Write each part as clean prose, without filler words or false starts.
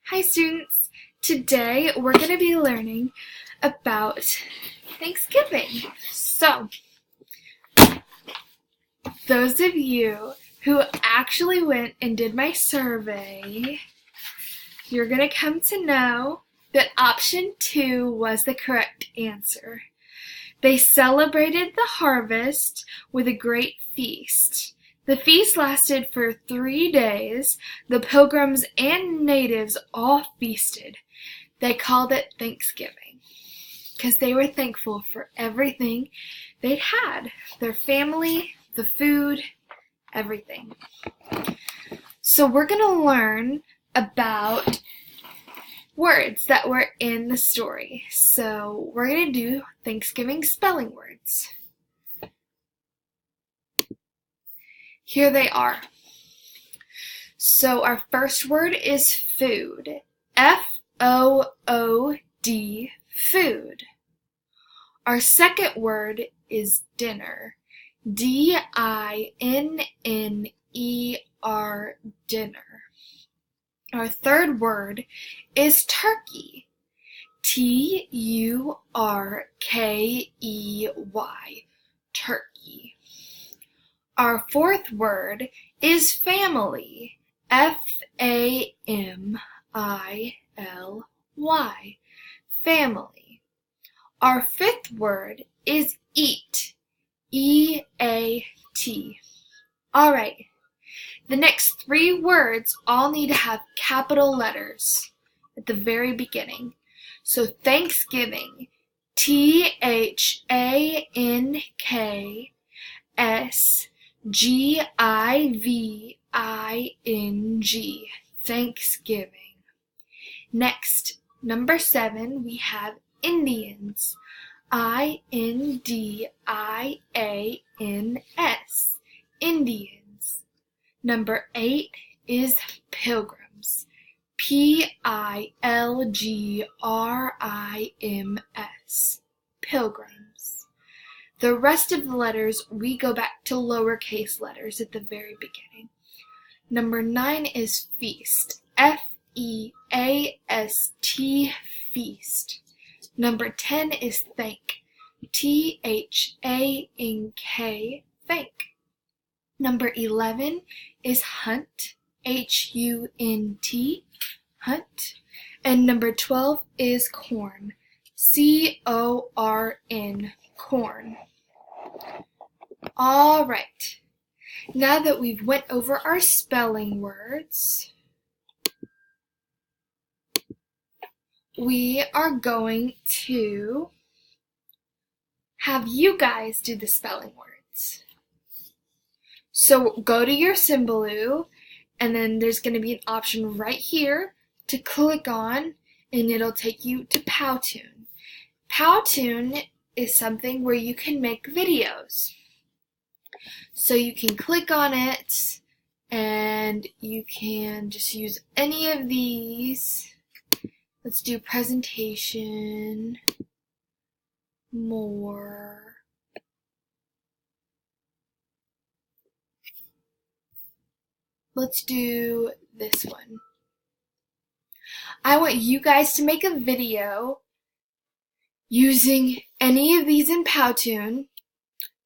Hi students! Today we're going to be learning about Thanksgiving. So, those of you who actually went and did my survey, you're going to come to know that option 2 was the correct answer. They celebrated the harvest with a great feast. The feast lasted for 3 days. The pilgrims and natives all feasted. They called it Thanksgiving because they were thankful for everything they'd had. Their family, the food, everything. So we're going to learn about words that were in the story. So we're going to do Thanksgiving spelling words. Here they are. So our first word is food. F-O-O-D, food. Our second word is dinner. D-I-N-N-E-R, dinner. Our third word is turkey. T-U-R-K-E-Y, turkey. Our fourth word is family. F-A-M-I-L-Y, family. Our fifth word is eat. E-A-T. All right. The next 3 words all need to have capital letters at the very beginning. So Thanksgiving, T-H-A-N-K-S-G-I-V-I-N-G, Thanksgiving. Next, number 7, we have Indians, I-N-D-I-A-N-S, Indians. Number 8 is pilgrims, P-I-L-G-R-I-M-S, pilgrims. The rest of the letters, we go back to lowercase letters at the very beginning. Number 9 is feast, F-E-A-S-T, feast. Number 10 is thank, T-H-A-N-K, thank. Number 11 is hunt, H-U-N-T, hunt. And number 12 is corn, C-O-R-N, corn. All right. Now that we've went over our spelling words, we are going to have you guys do the spelling words. So go to your Symbaloo, and then there's going to be an option right here to click on, and it'll take you to Powtoon. Powtoon is something where you can make videos. So you can click on it, and you can just use any of these. Let's do presentation, more. Let's do this one. I want you guys to make a video using any of these in Powtoon,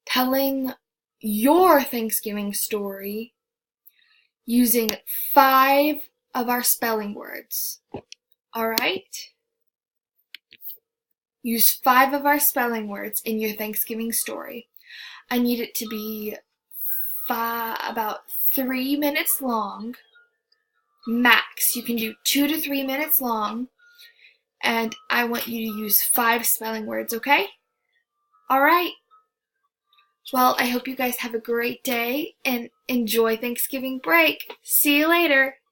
telling your Thanksgiving story using 5 of our spelling words. Alright? Use 5 of our spelling words in your Thanksgiving story. I need it to be about 3 minutes long, max. You can do 2 to 3 minutes long, and I want you to use 5 spelling words, okay? Alright. Well, I hope you guys have a great day and enjoy Thanksgiving break. See you later.